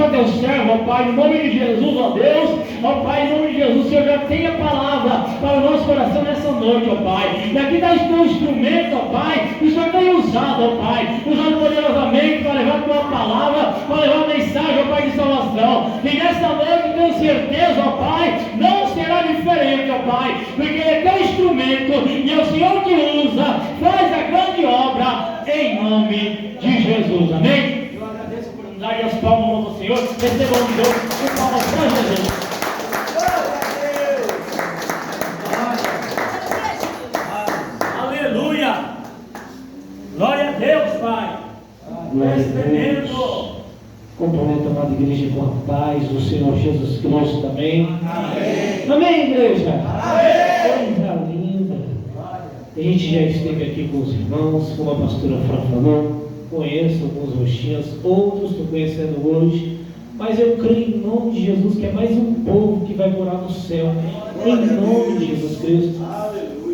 sou teu servo, ó Pai, em nome de Jesus, ó Deus, ó Pai, em nome de Jesus, o Senhor já tem a palavra para o nosso coração nessa noite, ó Pai. E aqui está o teu instrumento, ó Pai, que o Senhor tem usado, ó Pai, usando poderosamente para levar a tua palavra, para levar a mensagem, ó Pai, de salvação. E nessa noite, tenho certeza, ó Pai, não será diferente, ó Pai, porque Ele é teu instrumento e é o Senhor que usa, faz a grande obra em nome de Jesus, amém? Eu agradeço por nos dar as palmas ao Senhor, recebam de Deus com palmas para Jesus. Aleluia! Glória a Deus, Pai! Glória a Deus. Cumprimento a amada igreja com a paz do Senhor Jesus Cristo, amém? Amém, amém, igreja? Amém! Coisa linda! A gente já esteve aqui com os irmãos, como a pastora Fran falou, conheço alguns rostinhos, outros estou conhecendo hoje, mas eu creio em nome de Jesus que é mais um povo que vai morar no céu, em nome de Jesus Cristo.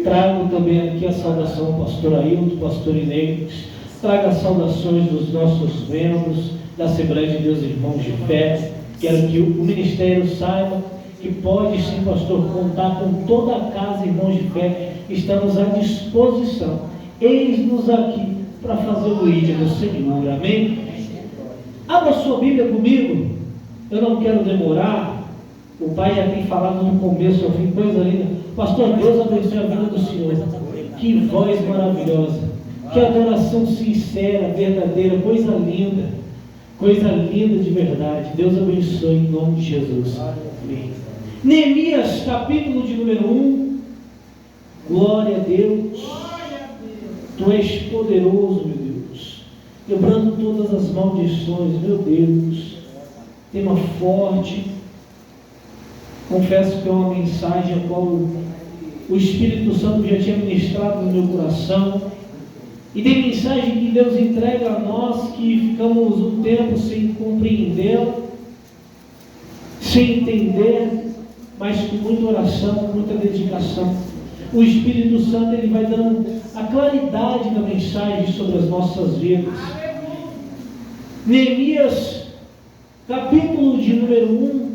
Trago também aqui a saudação ao pastor Ailton, pastor Inês, trago as saudações dos nossos membros da Assembleia de Deus Irmãos de Fé. Quero que o ministério saiba que pode sim, pastor, contar com toda a casa Irmãos de Fé. Estamos à disposição. Eis-nos aqui para fazer o ID do Senhor, amém? Abra sua Bíblia comigo, eu não quero demorar. O Pai já tem falado no começo, ao fim, coisa linda. Pastor, Deus abençoe a vida do Senhor. Que voz maravilhosa, que adoração sincera, verdadeira, coisa linda de verdade. Deus abençoe em nome de Jesus. Amém. Neemias, capítulo de número 1. Glória a Deus. Tu és poderoso, meu Deus, quebrando todas as maldições, meu Deus. Tema forte. Confesso que é uma mensagem a qual o Espírito Santo já tinha ministrado no meu coração. E tem mensagem que Deus entrega a nós que ficamos um tempo sem compreendê-la, sem entender, mas com muita oração, com muita dedicação. O Espírito Santo ele vai dando a claridade da mensagem sobre as nossas vidas. Neemias, capítulo de número 1,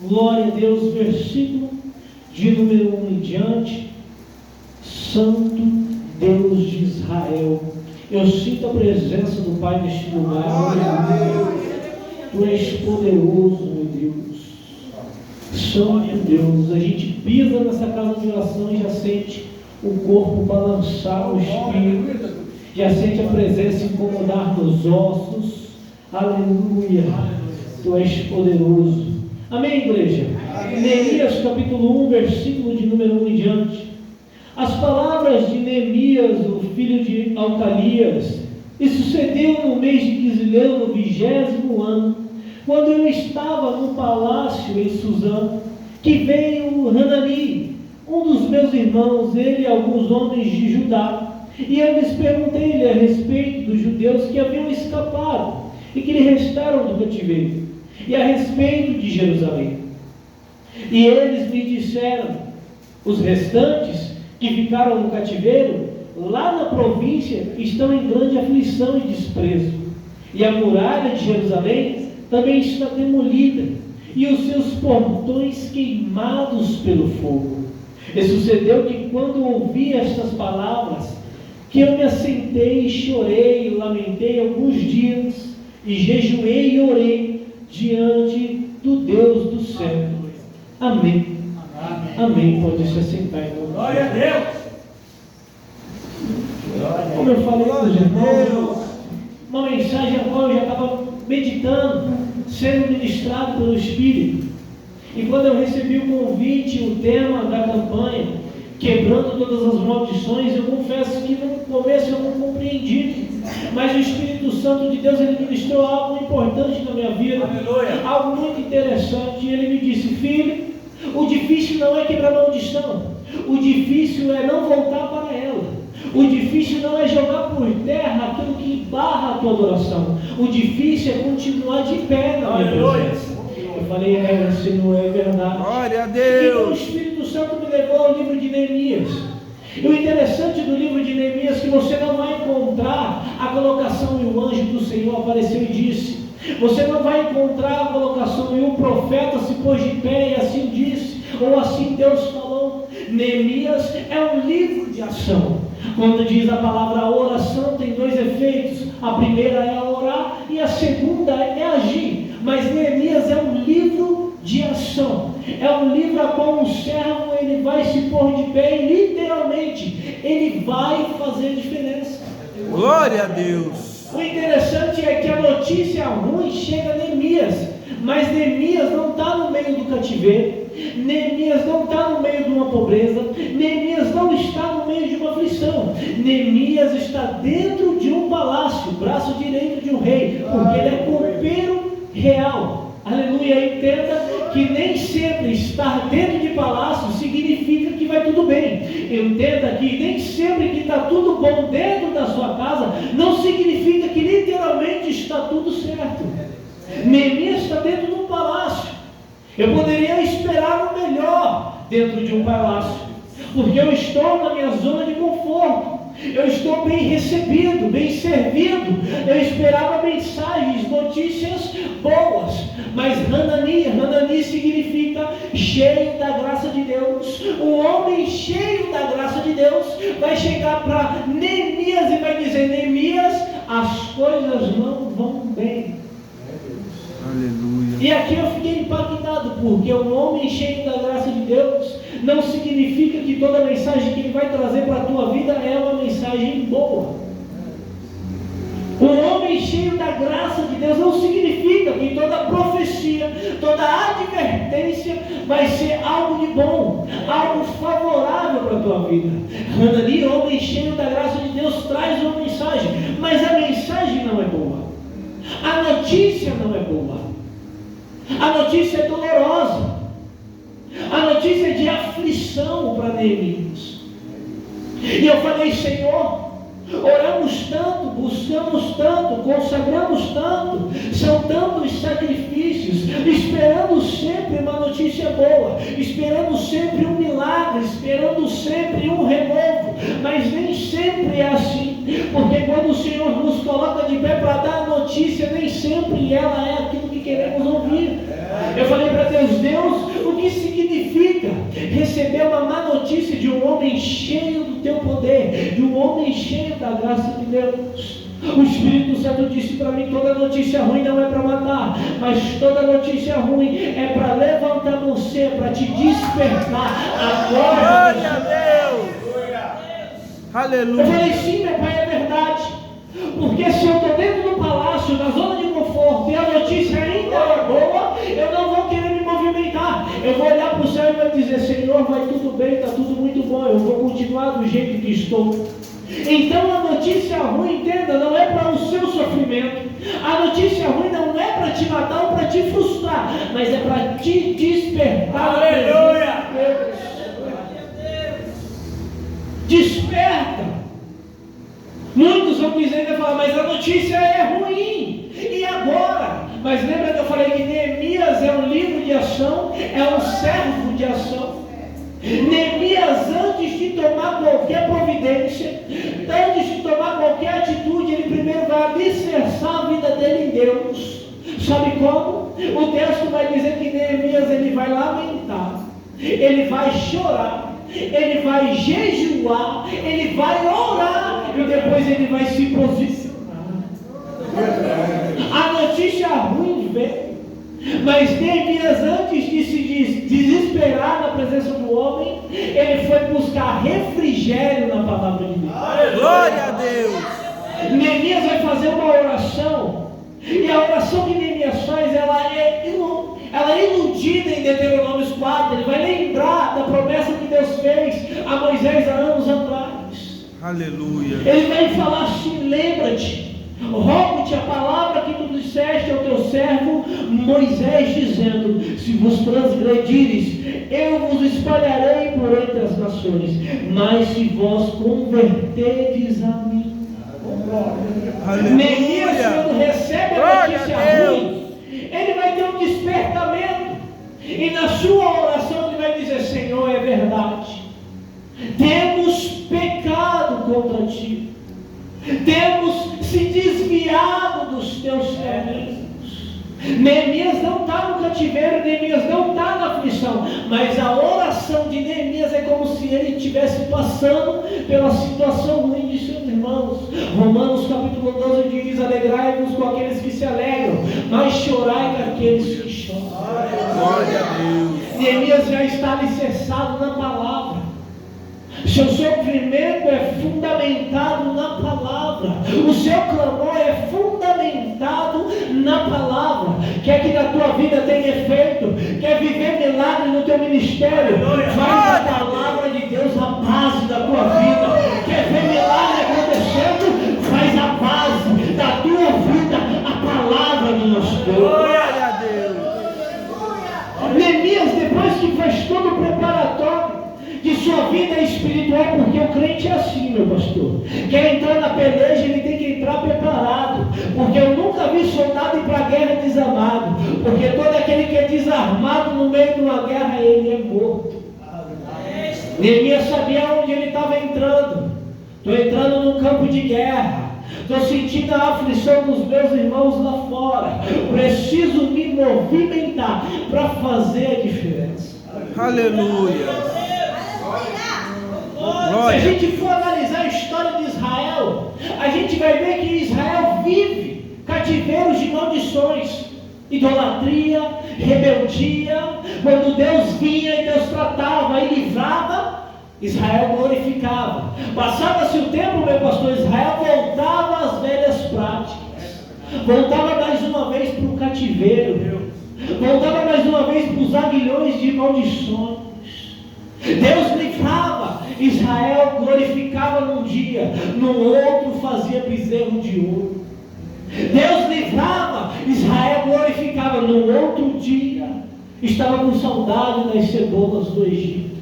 glória a Deus, versículo de número 1 em diante. Santo Deus de Israel, eu sinto a presença do Pai neste lugar. Tu és poderoso, meu Deus. Santo Deus, a gente pisa nessa casa de oração e já sente o corpo balançar, o espírito, já sente a presença incomodar nos ossos. Aleluia. Tu és poderoso. Amém, igreja? Neemias capítulo 1, versículo de número 1 em diante. As palavras de Neemias, o filho de Alcalias, e sucedeu no mês de Quisleu, no 20º ano, quando eu estava no palácio em Suzã, que veio Hanani, um dos meus irmãos, ele e alguns homens de Judá, e eu lhes perguntei-lhe a respeito dos judeus que haviam escapado e que lhe restaram do cativeiro, e a respeito de Jerusalém. E eles me disseram: os restantes que ficaram no cativeiro, lá na província, estão em grande aflição e desprezo, e a muralha de Jerusalém também está demolida, e os seus portões queimados pelo fogo. E sucedeu que, quando ouvi estas palavras, que eu me assentei e chorei e lamentei alguns dias, e jejuei e orei diante do Deus do céu. Amém. Amém. Pode se assentar, irmão. Glória a Deus! Como eu falei para os irmãos, uma mensagem a qual eu já estava meditando, sendo ministrado pelo Espírito. E quando eu recebi o convite, o tema da campanha, quebrando todas as maldições, eu confesso que no começo eu não compreendi, mas o Espírito Santo de Deus, ele ministrou algo importante na minha vida. Aleluia. Algo muito interessante. E ele me disse: filho, o difícil não é quebrar maldição, o difícil é não voltar para ela, o difícil não é jogar por terra aquilo que barra a tua adoração, o difícil é continuar de pé na minha presença. Eu falei: Senhor, é verdade. Glória a Deus. Então o Espírito Santo me levou ao livro de Neemias. E o interessante do livro de Neemias é que você não vai encontrar a colocação, e o anjo do Senhor apareceu e disse: Você não vai encontrar a colocação em um profeta se pôs de pé e assim disse, ou assim Deus falou. Neemias é um livro de ação. Quando diz a palavra oração, tem dois efeitos. A primeira é orar e a segunda é agir. Mas Neemias é um livro de ação. É um livro a qual um servo ele vai se pôr de pé e literalmente ele vai fazer diferença. Glória a Deus. O interessante é que a notícia ruim chega a Neemias, mas Neemias não está no meio do cativeiro, Neemias não está no meio de uma pobreza, Neemias não está no meio de uma aflição. Neemias está dentro de um palácio, braço direito de um rei, porque ele é copeiro real. Aleluia. Entenda que nem sempre estar dentro de palácio significa que vai tudo bem. Entenda que nem sempre que está tudo bom dentro da sua casa não significa que literalmente está tudo certo. Neemias está dentro de um palácio. Eu poderia esperar o melhor dentro de um palácio, porque eu estou na minha zona de conforto. Eu estou bem recebido, bem servido. Eu esperava mensagens, notícias boas. Mas Hanani significa cheio da graça de Deus. O homem cheio da graça de Deus vai chegar para Neemias e vai dizer: Neemias, as coisas não vão bem. Aleluia. E aqui eu fiquei impactado, porque um homem cheio da graça de Deus não significa que toda mensagem que ele vai trazer para a tua vida é uma mensagem boa. Um homem cheio da graça de Deus não significa que toda profecia, toda advertência vai ser algo de bom, algo favorável para a tua vida. Hanani, homem cheio da graça de Deus, traz uma mensagem, mas a mensagem não é boa. A notícia não é boa. A notícia é dolorosa. A notícia é de aflição para Neemias. E eu falei: Senhor, oramos tanto, buscamos tanto, consagramos tanto, são tantos sacrifícios, esperando sempre uma notícia boa, esperando sempre um milagre, esperando sempre um renovo, mas nem sempre é assim, porque quando o Senhor nos coloca de pé para dar a notícia, nem sempre ela é aquilo que queremos ouvir. Eu falei para Deus: Deus, o que significa receber uma má notícia de um homem cheio do teu poder, de um homem cheio da graça de Deus? O Espírito Santo disse para mim: toda notícia ruim não é para matar, mas toda notícia ruim é para levantar você, para te despertar. Agora, Glória a Deus. Aleluia. eu falei: sim, meu Pai, é verdade. Porque se eu estou dentro do palácio, na zona de conforto, e a notícia ainda é boa, eu não vou querer me movimentar. Eu vou olhar para o céu e vou dizer: Senhor, vai tudo bem, está tudo muito bom, eu vou continuar do jeito que estou. Então a notícia ruim, entenda, não é para o seu sofrimento. A notícia ruim não é para te matar ou para te frustrar, mas é para te despertar. Aleluia! Desperta. Muitos vão dizer e falar: mas a notícia é ruim, e agora? Mas lembra que eu falei que Neemias é um livro de ação, é um servo de ação. Neemias, antes de tomar qualquer providência, antes de tomar qualquer atitude, ele primeiro vai alicerçar a vida dele em Deus. Sabe como? O texto vai dizer que Neemias ele vai lamentar, ele vai chorar, ele vai jejuar, ele vai orar e depois ele vai se posicionar. A notícia ruim veio, mas Neemias, antes de se desesperar na presença do homem, ele foi buscar refrigério na palavra de Deus. Glória a Deus. Neemias vai fazer uma oração, e a oração que Neemias faz, ela é iludida em Deuteronômio 4. Ele vai lembrar da promessa que Deus fez a Moisés há anos atrás. Aleluia. Ele vai falar assim: lembra-te, rogo-te a palavra que tu disseste ao teu servo Moisés, dizendo: se vos transgredires, eu vos espalharei por entre as nações, mas se vós converterdes a mim. Neemias, quando recebe a notícia ruim, ele vai ter um despertamento, e na sua oração ele vai dizer: Senhor, é verdade, temos pecado contra ti, temos se desviado dos teus caminhos, Neemias não está no cativeiro, Neemias não está na aflição, mas a oração de Neemias é como se ele estivesse passando pela situação ruim de seus irmãos. Romanos capítulo 12 diz: alegrai-vos com aqueles que se alegram, mas chorai com aqueles que choram. Glória a Deus. Neemias já está alicerçado na palavra. Seu sofrimento é fundamentado na palavra. O seu clamor é fundamentado na palavra. Quer que na tua vida tenha efeito? Quer viver milagre no teu ministério? Faz a palavra de Deus a base da tua vida. Quer ver milagre acontecendo? Faz a base da tua vida a palavra do nosso Deus. Glória a Deus. Neemias, depois que faz todo o preparatório de sua vida espiritual, porque o crente é assim, meu pastor, quer entrar na peleja, ele tem que entrar preparado, porque eu nunca vi soldado ir para a guerra desarmado, porque todo aquele que é desarmado no meio de uma guerra, ele é morto. Neemias sabia onde ele estava entrando. Estou entrando num campo de guerra, estou sentindo a aflição dos meus irmãos lá fora, preciso me movimentar para fazer a diferença. Aleluia. Se a gente for analisar a história de Israel, a gente vai ver que Israel vive cativeiros de maldições, idolatria, rebeldia. Quando Deus vinha e Deus tratava e livrava, Israel glorificava. Passava-se o tempo, meu pastor, Israel voltava às velhas práticas, voltava mais uma vez para o cativeiro, voltava mais uma vez para os aguilhões de maldições. Deus livrava, Israel glorificava num dia, no outro fazia bezerro de ouro. Deus livrava, Israel glorificava, no outro dia estava com saudade das cebolas do Egito.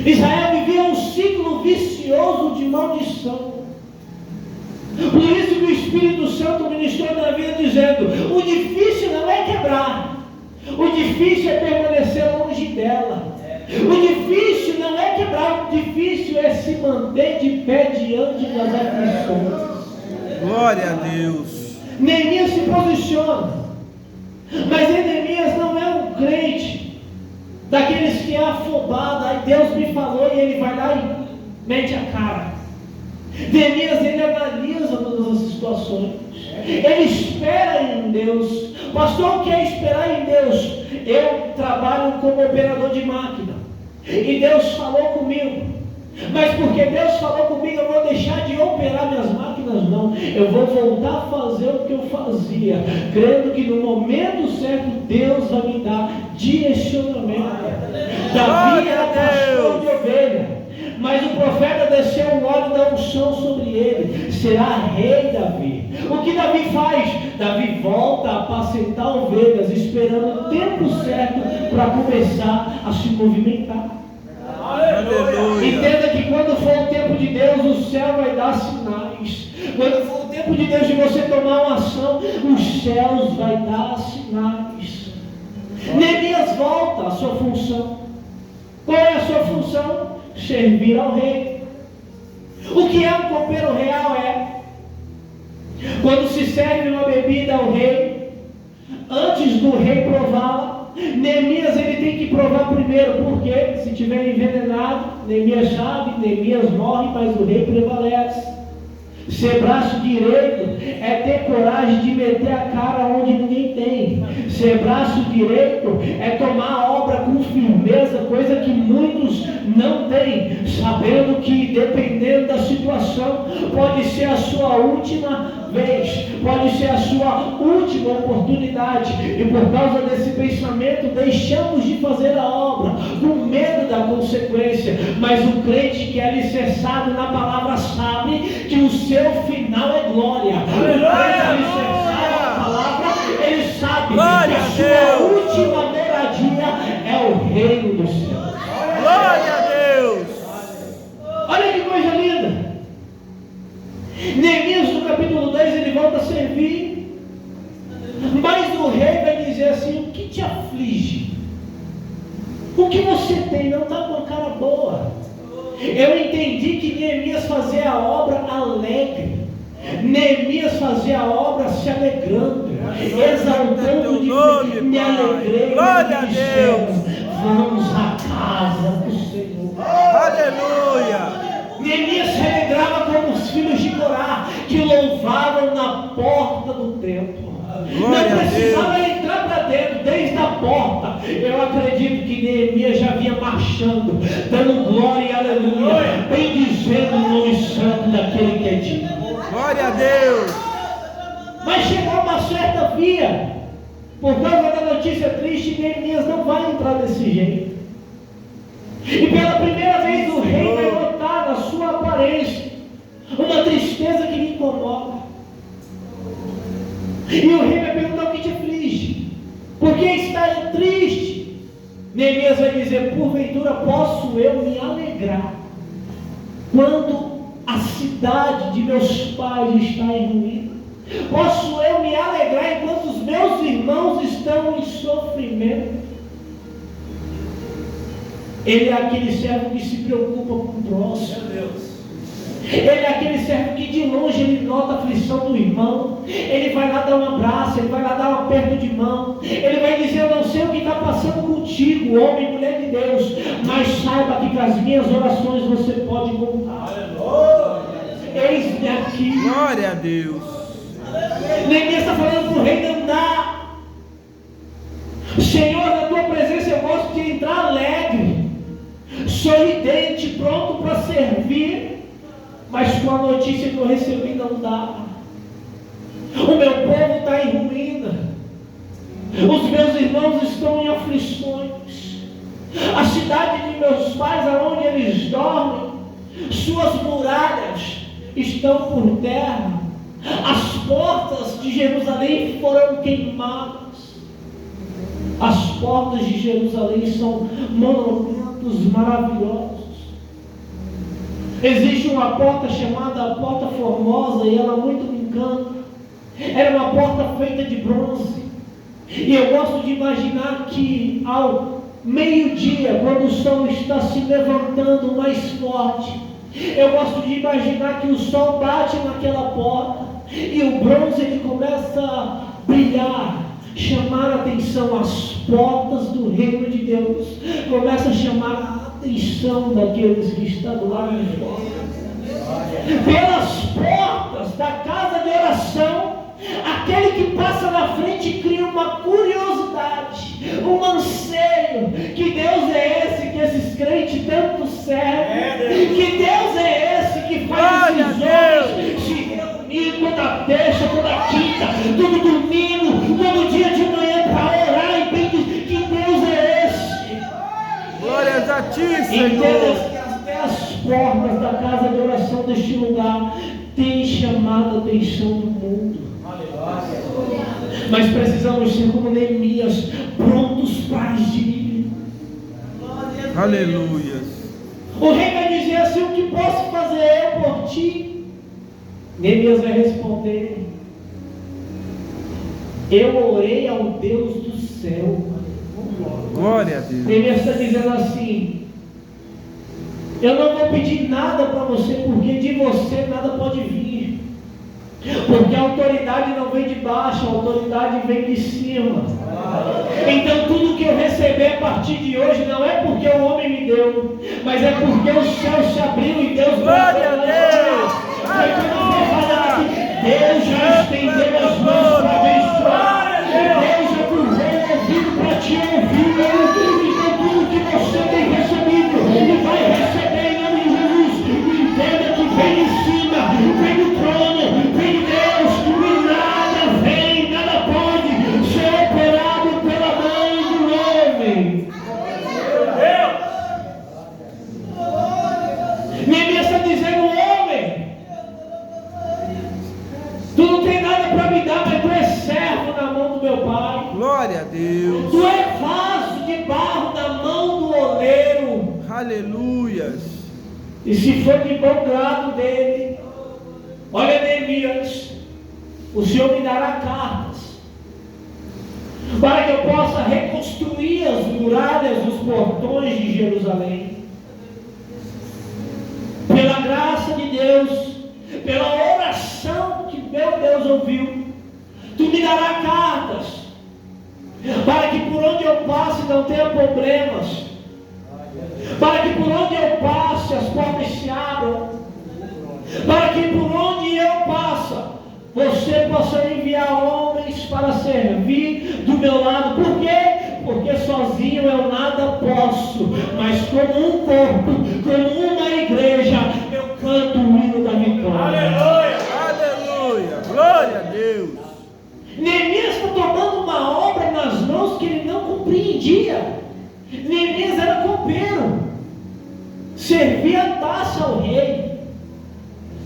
Israel vivia um ciclo vicioso de maldição. Por isso que o Espírito Santo ministrou na vida dizendo: o difícil não é quebrar, o difícil é permanecer longe dela. O difícil não é quebrar, o difícil é se manter de pé diante das aflições. Glória a Deus. Neemias se posiciona, mas Neemias não é um crente daqueles que é afobado. Aí Deus me falou e ele vai lá e mete a cara. Neemias, ele analisa todas as situações, ele espera em Deus. Pastor, o que é esperar em Deus? Eu trabalho como operador de máquina e Deus falou comigo, mas porque Deus falou comigo, eu vou deixar de operar minhas máquinas? Não, eu vou voltar a fazer o que eu fazia, crendo que no momento certo Deus vai me dar direcionamento. Davi era pastor de ovelha, mas o profeta desceu o óleo da unção sobre ele: será rei Davi. O que Davi faz? Davi volta a apacentar ovelhas, esperando o tempo certo para começar a se movimentar. Aleluia. Entenda que quando for o tempo de Deus, o céu vai dar sinais. Quando for o tempo de Deus de você tomar uma ação, os céus vai dar sinais. Neemias volta à sua função. Qual é a sua função? Servir ao rei. O que é um copeiro real? Quando se serve uma bebida ao rei, antes do rei prová-la, Neemias ele tem que provar primeiro, porque se tiver envenenado, Neemias sabe, Neemias morre, mas o rei prevalece. Ser braço direito é ter coragem de meter a cara onde ninguém tem. Ser braço direito é tomar a obra com firmeza, coisa que muitos não têm, sabendo que dependendo da situação, pode ser a sua última vez, pode ser a sua última oportunidade, e por causa desse pensamento deixamos de fazer a obra, com medo da consequência. Mas o crente que é alicerçado na palavra sabe que o seu final é glória. O crente alicerçado na palavra, ele sabe Glória que a a sua Deus. última moradia é o reino dos céus. Glória a Deus. Olha que coisa linda. Neemias no capítulo 10 ele volta a servir, mas o rei vai dizer assim: o que te aflige? O que você tem? Não está com a cara boa. Eu entendi que Neemias fazia a obra alegre, Neemias fazia a obra se alegrando. exaltando de nome, me Pai. alegrei. Glória a e disseram, Deus. vamos à casa do Senhor. Aleluia. Neemias se alegrava como os filhos de Corá, que louvavam na porta do templo. Glória Não a precisava Deus. entrar para dentro, desde a porta. Eu acredito que Neemias já vinha marchando, dando glória e aleluia, bendizendo o nome santo daquele que é digno. Glória a Deus. Mas chegou uma certa via, por causa da notícia triste, Neemias não vai entrar desse jeito. E pela primeira vez o rei vai notar na sua aparência uma tristeza que lhe incomoda. E o rei vai perguntar: o que te aflige? Por que está triste? Neemias vai dizer: porventura posso eu me alegrar quando a cidade de meus pais está em ruína? Posso eu me alegrar enquanto os meus irmãos estão em sofrimento? Ele é aquele servo que se preocupa com o próximo. Ele é aquele servo que de longe ele nota a aflição do irmão. Ele vai lá dar um abraço, ele vai lá dar um aperto de mão. Ele vai dizer: eu não sei o que está passando contigo, homem e mulher de Deus, mas saiba que com as minhas orações você pode contar. Eis-me aqui. Glória a Deus. Neemias está falando para o rei: não dá. Senhor, na tua presença eu gosto de entrar alegre, sorridente, pronto para servir. Mas com a notícia que eu recebi não dá. O meu povo está em ruína. Os meus irmãos estão em aflições. A cidade de meus pais, aonde eles dormem, suas muralhas estão por terra. As portas de Jerusalém foram queimadas. As portas de Jerusalém são monumentos maravilhosos. Existe uma porta chamada a Porta Formosa, e ela muito me encanta. Era uma porta feita de bronze. E eu gosto de imaginar que ao meio-dia, quando o sol está se levantando mais forte, eu gosto de imaginar que o sol bate naquela porta e o bronze ele começa a brilhar, chamar a atenção. As portas do reino de Deus começam a chamar a atenção daqueles que estão do lado de fora. Pelas portas da casa de oração, aquele que passa na frente cria uma curiosidade, um anseio. Que Deus é esse que esses crentes tanto servem? Que Deus é esse que faz esses homens se reunir toda terça, toda quinta, todo domingo, todo dia de manhã para orar e pedir? Que Deus é esse? Glórias a ti, Senhor. Entenda que até as portas da casa de oração deste lugar têm chamado a atenção do mundo. Mas precisamos ser como Neemias, prontos para agir. Aleluia. O rei vai dizer assim: o que posso fazer por ti? Neemias vai responder: eu orei ao Deus do céu. Glória a Deus. Neemias está dizendo assim: eu não vou pedir nada para você, porque de você nada pode vir. Porque a autoridade não vem de baixo, a autoridade vem de cima. Então tudo que eu receber a partir de hoje não é porque o homem me deu, mas é porque o céu se abriu e Deus Glória a Deus. Deus já estendeu as mãos para abençoar. Deus já curvou o ouvido para te ouvir. Então tudo que você tem recebido e vai receber em nome de Jesus, entenda que vem de cima, vem do trono, vem de Deus, e nada pode ser operado pela mão do homem. Neemias está dizendo: homem, tu não tem nada para me dar, mas tu é servo na mão do meu pai. Glória a Deus. Tu é vaso de barro na mão do oleiro. Aleluias. E se for de bom grado dele, olha, Neemias, o Senhor me dará cartas para que eu possa reconstruir as muralhas, os portões de Jerusalém. Pela graça de Deus, pela oração que meu Deus ouviu, tu me dará cartas, para que por onde eu passe não tenha problemas, para que por onde eu passe as portas se abram, para que por onde eu passe você possa enviar homens para servir do meu lado. Por quê? Porque sozinho eu nada posso, mas como um corpo, como uma igreja, eu canto o hino da vitória. Aleluia! Aleluia! Glória a Deus! Neemias está tomando uma obra nas mãos que ele não compreendia. Neemias era copeiro, servia a taça ao rei.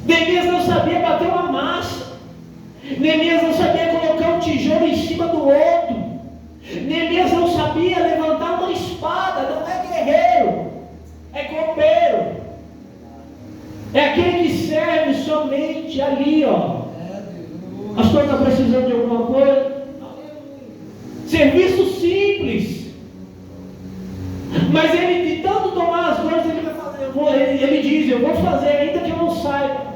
Neemias não sabia bater uma massa. Neemias não sabia colocar um tijolo em cima do outro. Neemias não sabia levantar uma espada. Não é guerreiro, é copeiro. É aquele que serve somente ali, ó. Pastor, está precisando de alguma coisa? Serviço simples. Mas ele, de tanto tomar as dores, ele vai fazer. Ele diz: eu vou fazer ainda que eu não saiba.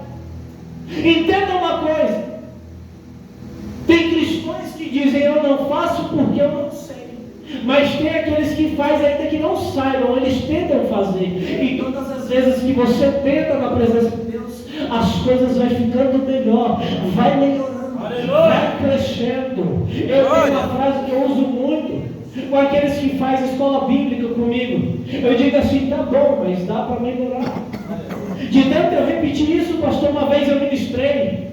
Entenda uma coisa. Tem cristãos que dizem: eu não faço porque eu não sei. Mas tem aqueles que fazem ainda que não saibam. Eles tentam fazer. E todas as vezes que você tenta na presença de Deus, as coisas vão ficando melhor, vai melhorando, vai crescendo. Eu tenho uma frase que eu uso muito com aqueles que fazem escola bíblica comigo. Eu digo assim: tá bom, mas dá para melhorar. De tanto eu repetir isso, pastor, uma vez eu ministrei.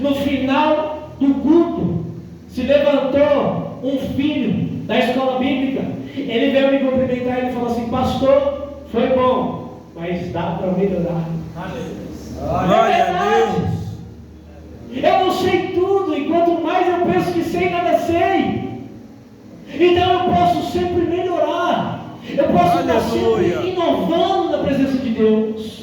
No final do culto, se levantou um filho da escola bíblica. Ele veio me cumprimentar e ele falou assim: pastor, foi bom, mas dá para melhorar. Glória a Deus! Eu não sei tudo, e quanto mais eu penso que sei, nada sei. Então eu posso sempre melhorar. Eu posso estar sempre inovando na presença de Deus.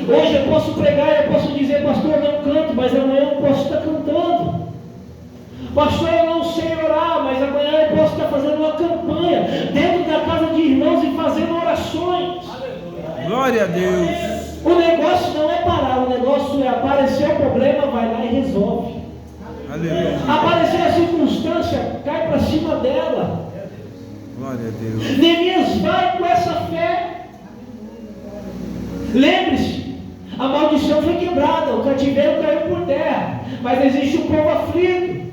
Hoje eu posso pregar, eu posso dizer: pastor, eu não canto, mas amanhã eu posso estar cantando. Pastor, eu não sei orar, mas amanhã eu posso estar fazendo uma campanha dentro da casa de irmãos e fazendo orações. Glória a Deus! O negócio não é parar, o negócio é aparecer o problema, vai lá e resolve. Aleluia! Aparecer a circunstância, cai para cima dela. Glória a Deus! Neemias vai com essa fé. Lembre-se, a maldição foi quebrada, o cativeiro caiu por terra, mas existe um povo aflito.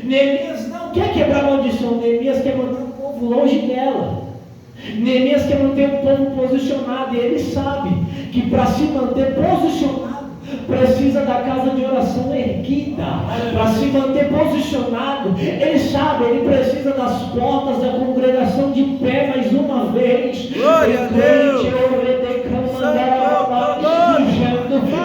Neemias não quer quebrar a maldição, Neemias quer manter o povo longe dela. Neemias quer manter o povo posicionado, e ele sabe que para se manter posicionado, precisa da casa de oração erguida. Para se manter posicionado, ele sabe, ele precisa das portas da congregação de pé mais uma vez. Glória a Deus!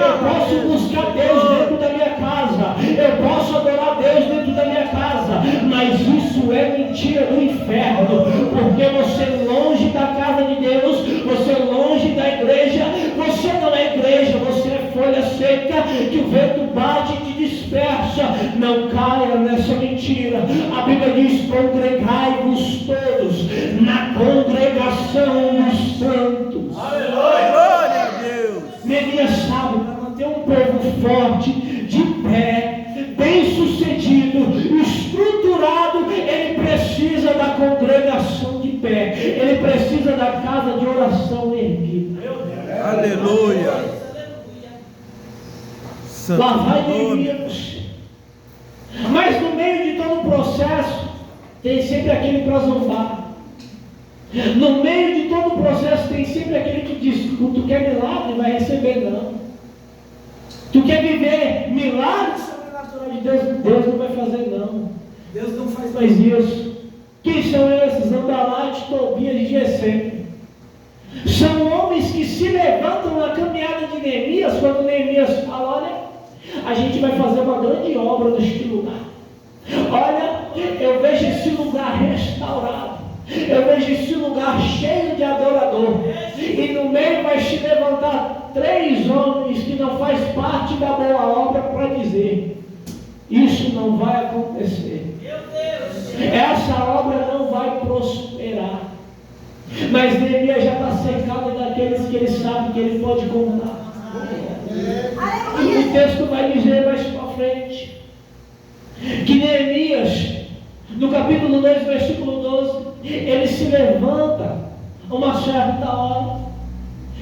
Eu posso buscar Deus dentro da minha casa, eu posso adorar Deus dentro da minha casa, mas isso é mentira do inferno, porque você longe da casa de Deus, você longe da igreja, você não é igreja, você é folha seca que o vento bate e te dispersa. Não caia nessa mentira. A Bíblia diz: congregai-vos todos na congregação dos santos. Aleluia! Glória a Deus! Neemias sabe, para manter um povo forte, de pé, bem sucedido, estruturado, ele precisa da congregação de pé, ele precisa da casa de oração erguida. Aleluia! Lá vai Neemias. Mas no meio de todo o processo, tem sempre aquele para zombar. No meio de todo o processo, tem sempre aquele que diz: tu quer milagre, vai receber. Não. Tu quer viver milagres sobrenaturais de Deus? Deus não vai fazer, não. Deus não faz mais isso. Quem são esses? Ambalate, Tobias e Gesem. São homens que se levantam na caminhada de Neemias, quando Neemias fala: olha, a gente vai fazer uma grande obra neste lugar. Olha, eu vejo esse lugar restaurado. Eu vejo esse lugar cheio de adorador. E no meio vai se levantar 3 homens que não faz parte da boa obra para dizer: isso não vai acontecer. Essa obra não vai prosperar. Mas Neemias já está cercado daqueles que ele sabe que ele pode contar. E o texto vai dizer mais para frente que Neemias, no capítulo 2, versículo 12, ele se levanta uma certa hora,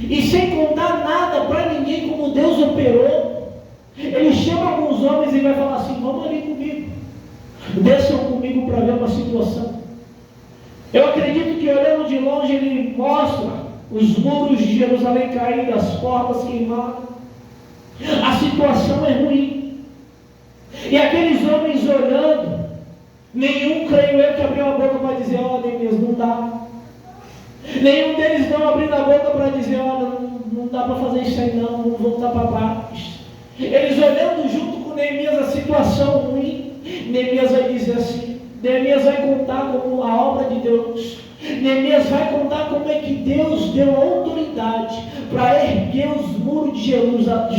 e sem contar nada para ninguém como Deus operou, ele chama alguns homens e vai falar assim: vamos ali comigo, desçam comigo para ver uma situação. Eu acredito que olhando de longe ele mostra os muros de Jerusalém caindo, as portas queimadas, a situação é ruim, e aqueles homens olhando, nenhum, creio eu, que abriu a boca para dizer: ó, Neemias, não dá. Nenhum deles não abriu a boca para dizer: olha, não dá para fazer isso aí não, vamos voltar para baixo. Eles olhando junto com Neemias a situação ruim, Neemias vai dizer assim, Neemias vai contar como a obra de Deus, Neemias vai contar como é que Deus deu autoridade para erguer os muros de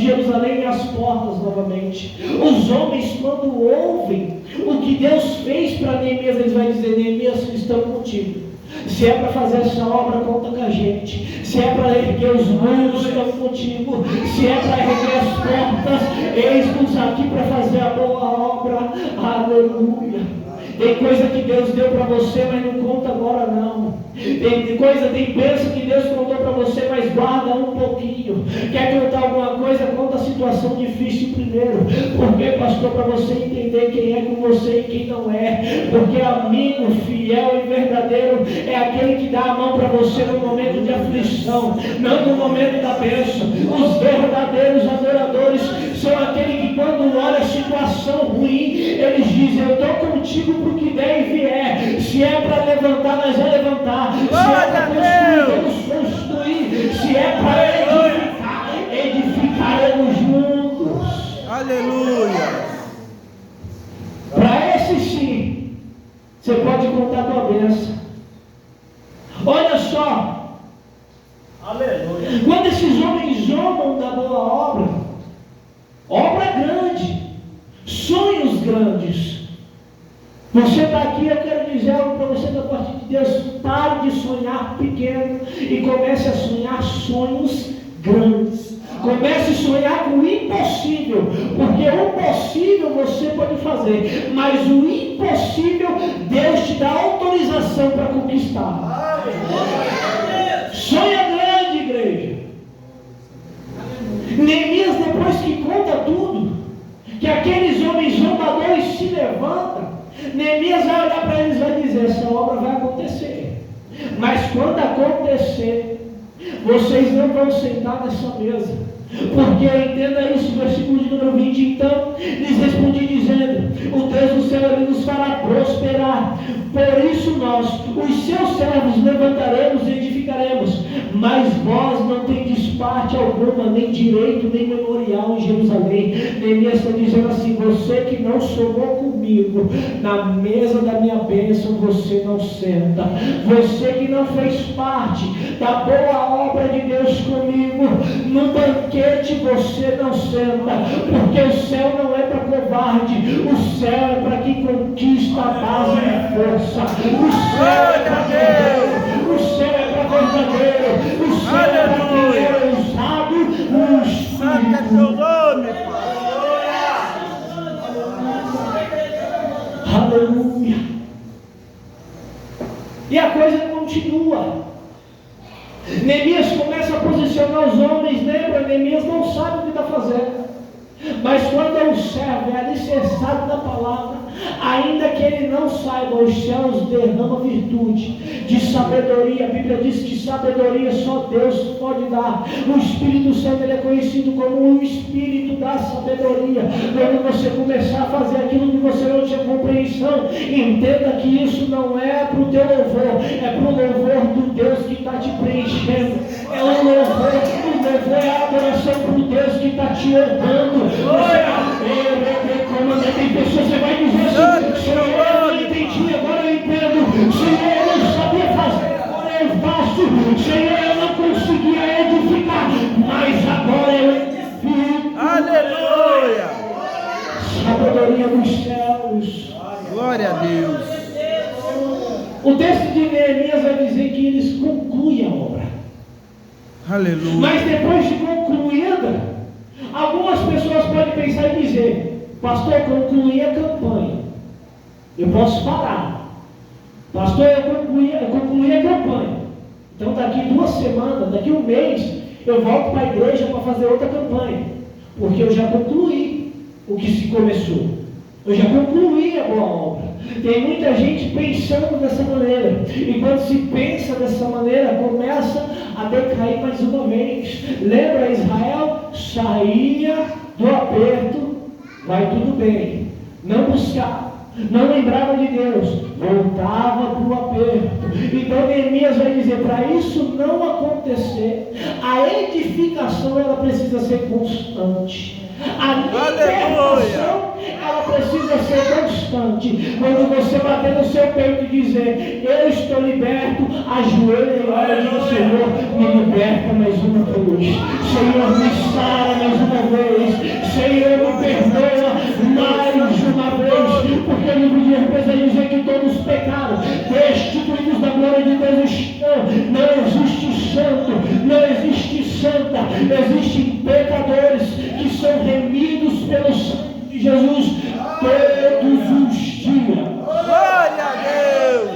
Jerusalém e as portas novamente. Os homens, quando ouvem o que Deus fez para Neemias, eles vão dizer: Neemias, estamos contigo. Se é para fazer essa obra, conta com a gente. Se é para erguer os muros, estamos contigo. Se é para erguer as portas, eis-nos aqui para fazer a boa obra. Aleluia. Tem coisa que Deus deu para você, mas não conta agora não. Tem bênção que Deus contou para você, mas guarda um pouquinho. Quer contar alguma coisa, conta a situação difícil primeiro. Porque, pastor, para você entender quem é com você e quem não é. Porque amigo fiel e verdadeiro é aquele que dá a mão para você no momento de aflição, não no momento da bênção. Os verdadeiros adoradores são aqueles que, quando olha a situação ruim, eles dizem: eu estou contigo para o que der e vier. Se é para levantar, nós vamos levantar. Se é para construir, vamos construir. Se é para edificar, edificaremos juntos. Aleluia. Para esse sim, você pode contar com a bênção. Olha só. Aleluia. Quando esses homens zombam da boa obra, obra grande, sonhos grandes. Você está aqui, eu quero dizer algo para você da parte de Deus: pare de sonhar pequeno e comece a sonhar sonhos grandes. Comece a sonhar com o impossível, porque o possível você pode fazer, mas o impossível Deus te dá autorização para conquistar. Sonha grande, igreja. Neemias, depois que conta tudo, que aqueles homens zombadores se levantam, Neemias vai olhar para eles e vai dizer: essa obra vai acontecer, mas quando acontecer, vocês não vão sentar nessa mesa. Porque, entenda isso, versículo de número 20: então lhes respondi dizendo: o Deus do céu, ele nos fará prosperar. Por isso nós, os seus servos, levantaremos e edificaremos. Mas vós não tendes parte alguma, nem direito, nem memorial em Jerusalém. Neemias está dizendo assim: você que não somou comigo na mesa da minha bênção, você não senta. Você que não fez parte da boa obra de Deus comigo, no banquete você não senta. Porque o céu não é para covarde, o céu é para quem conquista a base de força. O céu é para guerreiro, o céu é para verdadeiro, o céu é para quem é usado no Espírito. Santo é teu nome, Pai. Aleluia. E a coisa continua. Neemias começa a posicionar os homens. Lembra, Neemias não sabe o que está fazendo, mas quando é um servo, é alicerçado na palavra, ainda que ele não saiba, os céus derramam virtude de sabedoria. A Bíblia diz que sabedoria só Deus pode dar. O Espírito Santo, ele é conhecido como o Espírito da sabedoria. Quando você começar a fazer aquilo que você não tinha compreensão, entenda que isso não é para o teu louvor, é para o louvor do Deus que está te preenchendo. É o louvor é a adoração para o Deus que está te honrando. Tem pessoas que vai dizer assim: Senhor, eu não entendi, agora eu entendo. Senhor, eu não sabia fazer, agora eu faço. Senhor, eu não conseguia edificar, mas agora eu edifico. Aleluia. Sabedoria dos céus. Glória a Deus. O texto de Neemias vai dizer que eles concluem a obra. Aleluia. Mas depois de concluída, algumas pessoas podem pensar e dizer: pastor, eu concluí a campanha. Eu posso parar. Pastor, eu concluí a campanha. Então daqui 2 semanas, daqui 1 mês, eu volto para a igreja para fazer outra campanha. Porque eu já concluí o que se começou. Eu já concluí a boa obra. Tem muita gente pensando dessa maneira. E quando se pensa dessa maneira, começa a decair mais uma vez. Lembra, Israel saía do aperto, vai tudo bem. Não buscava, não lembrava de Deus, voltava para o aperto. Então Neemias vai dizer, para isso não acontecer, a edificação ela precisa ser constante. A libertação ela precisa ser constante. Quando você bater no seu peito e dizer, eu estou liberto, ajoelha e ora e diz, Senhor, me liberta mais uma vez. Senhor, me sara mais uma vez. Senhor, me perdoa mais uma vez. Porque o livro de Hebreus vai dizer que todos pecaram, destituídos da glória de Deus estão. Não existe santo, não existe santa, existem pecadores que são remidos pelo sangue de Jesus todos os dias. Glória a Deus.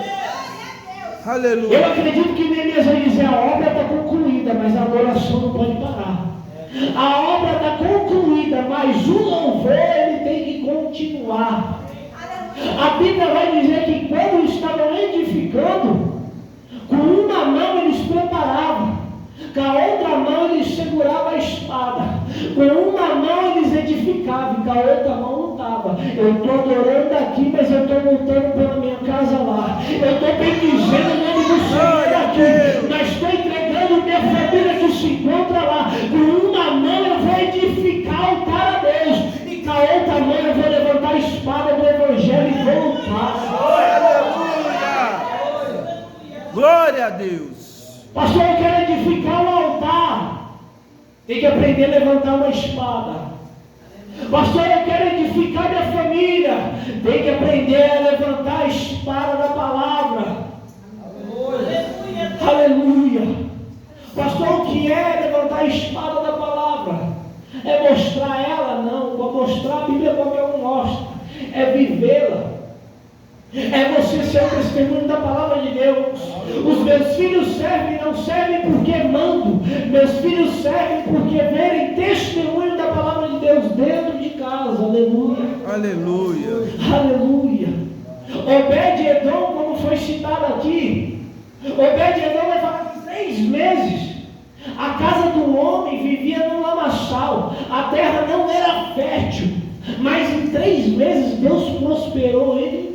Aleluia. Eu acredito que Neemias vai dizer, a obra está concluída, mas a adoração não pode parar. A obra está concluída, mas o louvor ele tem que continuar. A Bíblia vai dizer que quando estavam edificando, com uma mão eles preparavam, com a outra mão eles seguravam a espada, com uma mão eles edificavam, com a outra mão lutavam. Eu estou adorando aqui, mas eu estou lutando pela minha casa lá. Eu estou bendizendo o nome do Senhor aqui, mas estou entregando minha família que se encontra lá. Com uma mão eu vou edificar o altar a Deus, e com a outra mão eu vou levantar a espada do Evangelho e vou lutar. Aleluia. Glória a Deus. Pastor, eu quero edificar o altar. Tem que aprender a levantar uma espada. Pastor, eu quero edificar minha família. Tem que aprender a levantar a espada da palavra. Aleluia. Aleluia. Pastor, o que é levantar a espada da palavra? É mostrar ela? Não. Para mostrar a Bíblia qualquer um mostra. É vivê-la. É você ser o testemunho da palavra de Deus. Os meus filhos servem, não servem porque mando. Meus filhos servem porque verem testemunho da palavra de Deus dentro de casa. Aleluia. Aleluia. Aleluia. Obed-Edom, como foi citado aqui, Obed-Edom vai falar que 3 meses a casa do homem vivia no lamaçal. A terra não era fértil, mas em 3 meses Deus prosperou ele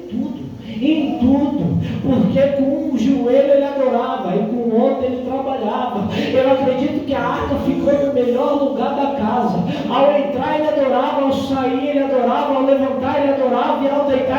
em tudo, porque com um joelho ele adorava e com o outro ele trabalhava. Eu acredito que a arca ficou no melhor lugar da casa. Ao entrar ele adorava, ao sair ele adorava, ao levantar ele adorava e ao deitar